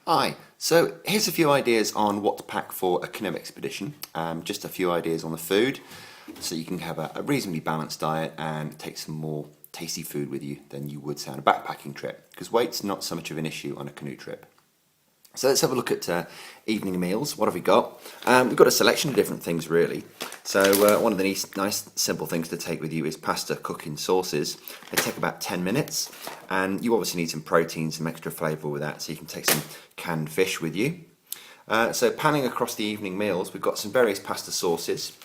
Hi, so here's a few ideas on what to pack for a canoe expedition. Just a few ideas on the food, so you can have a reasonably balanced diet and take some more tasty food with you than you would say on a backpacking trip, because weight's not so much of an issue on a canoe trip. So let's have a look at evening meals. What have we got? We've got a selection of different things really. So one of the nice simple things to take with you is pasta cooking sauces. They take about 10 minutes, and you obviously need some protein, some extra flavour with that, so you can take some canned fish with you. So panning across the evening meals, we've got some various pasta sauces,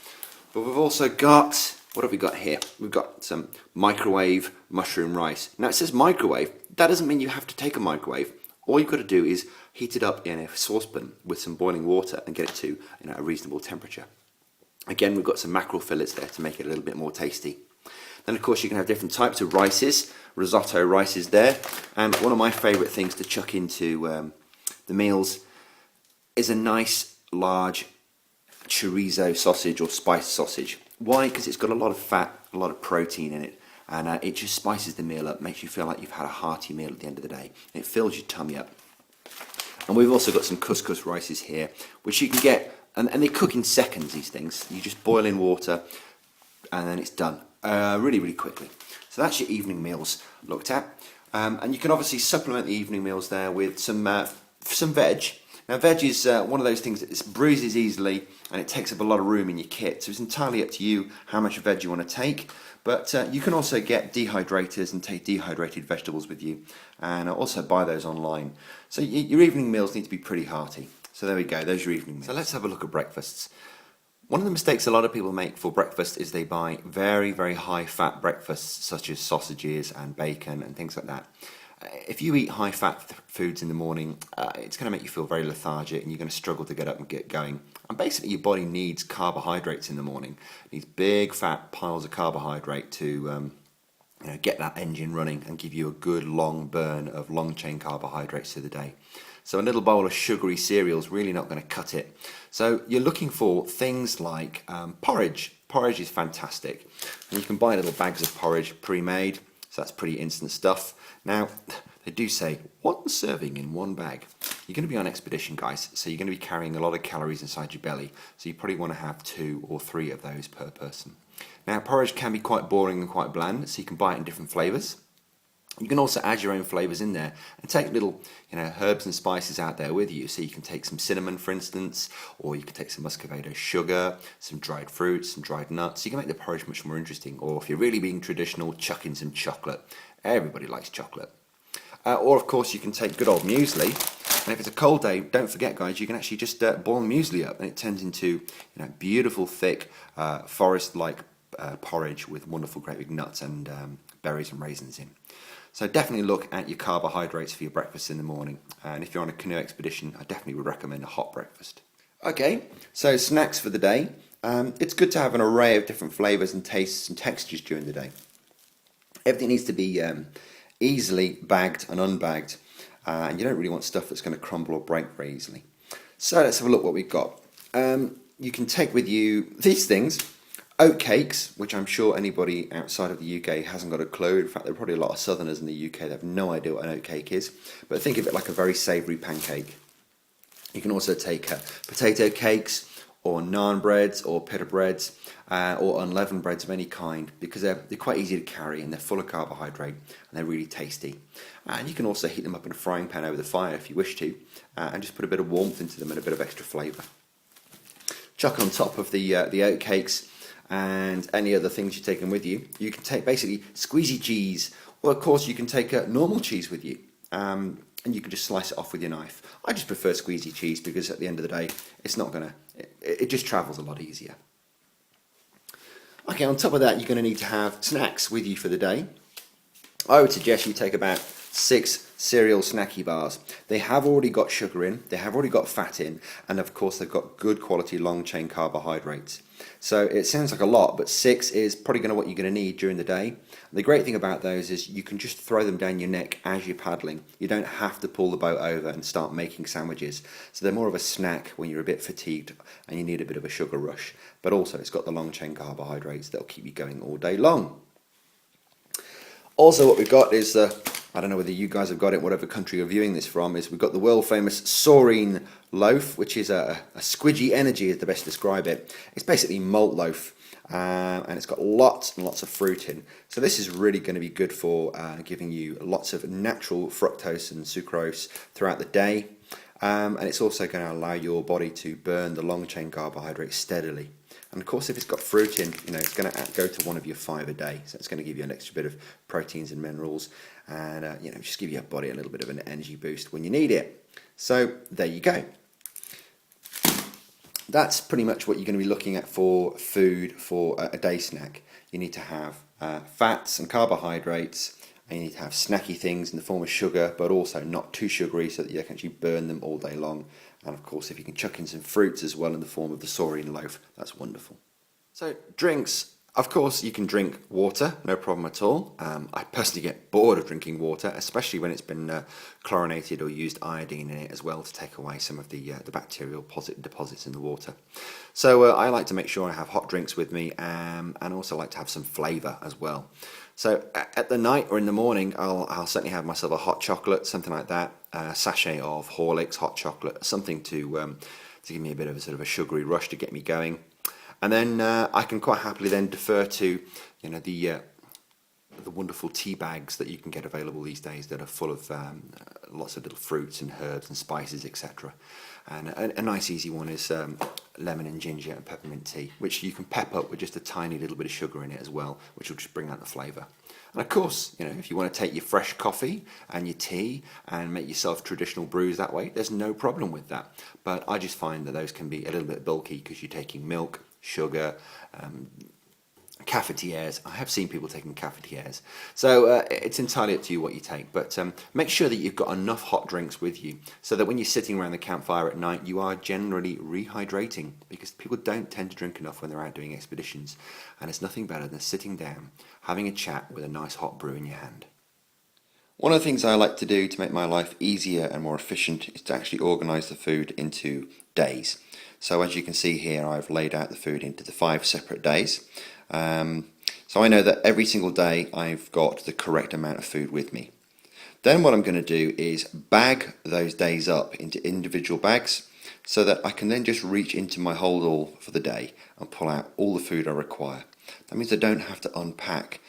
but we've also got, what have we got here? We've got some microwave mushroom rice. Now it says microwave, that doesn't mean you have to take a microwave. All you've got to do is heat it up in a saucepan with some boiling water and get it to a reasonable temperature. Again, we've got some mackerel fillets there to make it a little bit more tasty. Then of course you can have different types of rices, risotto rices there, and one of my favourite things to chuck into the meals is a nice large chorizo sausage or spiced sausage. Why? Because it's got a lot of fat, a lot of protein in it, and it just spices the meal up, makes you feel like you've had a hearty meal at the end of the day. It fills your tummy up. And we've also got some couscous rices here, which you can get, and they cook in seconds, these things. You just boil in water, and then it's done really, really quickly. So that's your evening meals looked at. And you can obviously supplement the evening meals there with some veg. Now veg is one of those things that bruises easily, and it takes up a lot of room in your kit. So it's entirely up to you how much veg you want to take. But you can also get dehydrators and take dehydrated vegetables with you, and also buy those online. So your evening meals need to be pretty hearty. So there we go, those are your evening meals. So let's have a look at breakfasts. One of the mistakes a lot of people make for breakfast is they buy very, very high fat breakfasts such as sausages and bacon and things like that. If you eat high fat foods in the morning, it's going to make you feel very lethargic, and you're going to struggle to get up and get going. And basically your body needs carbohydrates in the morning. It needs big fat piles of carbohydrate to get that engine running and give you a good long burn of long chain carbohydrates through the day. So a little bowl of sugary cereal is really not going to cut it. So you're looking for things like porridge. Porridge is fantastic. And you can buy little bags of porridge pre-made, so that's pretty instant stuff. Now, they do say 1 serving in 1 bag. You're going to be on expedition, guys, so you're going to be carrying a lot of calories inside your belly, so you probably want to have 2 or 3 of those per person. Now, porridge can be quite boring and quite bland, so you can buy it in different flavours. You can also add your own flavours in there and take little herbs and spices out there with you. So you can take some cinnamon, for instance, or you can take some muscovado sugar, some dried fruits, some dried nuts. You can make the porridge much more interesting. Or if you're really being traditional, chuck in some chocolate. Everybody likes chocolate. Or of course you can take good old muesli. And if it's a cold day, don't forget, guys, you can actually just boil muesli up, and it turns into beautiful, thick, forest-like porridge with wonderful great big nuts and berries and raisins in. So definitely look at your carbohydrates for your breakfast in the morning. And if you're on a canoe expedition, I definitely would recommend a hot breakfast. Okay, so snacks for the day. It's good to have an array of different flavours and tastes and textures during the day. Everything needs to be easily bagged and unbagged, and you don't really want stuff that's going to crumble or break very easily. So let's have a look what we've got. You can take with you these things. Oat cakes, which I'm sure anybody outside of the UK hasn't got a clue. In fact, there are probably a lot of southerners in the UK that have no idea what an oat cake is. But think of it like a very savoury pancake. You can also take potato cakes, or naan breads, or pita breads, or unleavened breads of any kind, because they're quite easy to carry and they're full of carbohydrate and they're really tasty. And you can also heat them up in a frying pan over the fire if you wish to, and just put a bit of warmth into them and a bit of extra flavour. Chuck on top of the oat cakes and any other things you're taking with you. You can take basically squeezy cheese, or of course you can take normal cheese with you, and you can just slice it off with your knife. I just prefer squeezy cheese because at the end of the day, it's not gonna, it just travels a lot easier. Okay, on top of that, you're going to need to have snacks with you for the day. I would suggest you take about 6 cereal snacky bars. They have already got sugar in, they have already got fat in, and of course they've got good quality long chain carbohydrates. So it sounds like a lot, but 6 is probably what you're going to need during the day. The great thing about those is you can just throw them down your neck as you're paddling. You don't have to pull the boat over and start making sandwiches. So they're more of a snack when you're a bit fatigued and you need a bit of a sugar rush. But also it's got the long chain carbohydrates that'll keep you going all day long. Also what we've got is, I don't know whether you guys have got it, whatever country you're viewing this from, is we've got the world famous saurine loaf, which is a squidgy energy is the best to describe it. It's basically malt loaf, and it's got lots and lots of fruit in. So this is really going to be good for giving you lots of natural fructose and sucrose throughout the day, and it's also going to allow your body to burn the long chain carbohydrates steadily. And of course, if it's got fruit in, it's going to go to one of your 5 a day. So it's going to give you an extra bit of proteins and minerals, and just give your body a little bit of an energy boost when you need it. So there you go. That's pretty much what you're going to be looking at for food for a day snack. You need to have fats and carbohydrates, and you need to have snacky things in the form of sugar, but also not too sugary so that you can actually burn them all day long. And of course, if you can chuck in some fruits as well in the form of the saurine loaf, that's wonderful. So drinks, of course you can drink water, no problem at all. I personally get bored of drinking water, especially when it's been chlorinated or used iodine in it as well to take away some of the bacterial deposits in the water. So I like to make sure I have hot drinks with me, and also like to have some flavour as well. So at the night or in the morning, I'll certainly have myself a hot chocolate, something like that, a sachet of Horlicks hot chocolate, something to give me a bit of a sort of a sugary rush to get me going. And then I can quite happily then defer to the wonderful tea bags that you can get available these days that are full of lots of little fruits and herbs and spices, etc. And a nice easy one is lemon and ginger and peppermint tea, which you can pep up with just a tiny little bit of sugar in it as well, which will just bring out the flavour. And of course, if you want to take your fresh coffee and your tea and make yourself traditional brews that way, there's no problem with that. But I just find that those can be a little bit bulky because you're taking milk, sugar, cafetières. I have seen people taking cafetières. So it's entirely up to you what you take, but make sure that you've got enough hot drinks with you so that when you're sitting around the campfire at night, you are generally rehydrating, because people don't tend to drink enough when they're out doing expeditions, and it's nothing better than sitting down, having a chat with a nice hot brew in your hand. One of the things I like to do to make my life easier and more efficient is to actually organise the food into days. So as you can see here, I've laid out the food into the 5 separate days. So I know that every single day I've got the correct amount of food with me. Then what I'm going to do is bag those days up into individual bags so that I can then just reach into my hold-all for the day and pull out all the food I require. That means I don't have to unpack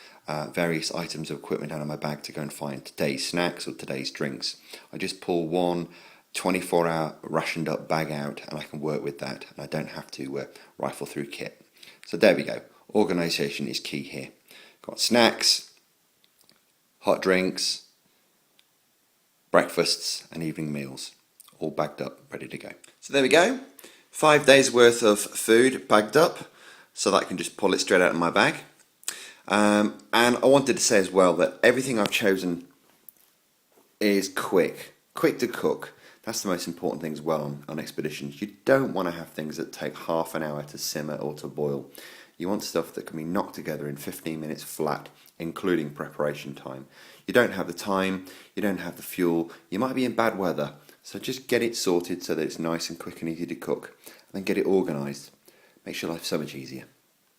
various items of equipment out of my bag to go and find today's snacks or today's drinks. I just pull one 24-hour rationed up bag out and I can work with that, and I don't have to rifle through kit. So there we go. Organisation is key here. Got snacks, hot drinks, breakfasts and evening meals, all bagged up, ready to go. So there we go. 5 days worth of food bagged up so that I can just pull it straight out of my bag. And I wanted to say as well that everything I've chosen is quick to cook. That's the most important thing as well on expeditions. You don't want to have things that take half an hour to simmer or to boil. You want stuff that can be knocked together in 15 minutes flat, including preparation time. You don't have the time, you don't have the fuel, you might be in bad weather, so just get it sorted so that it's nice and quick and easy to cook, and then get it organised. Makes your life so much easier.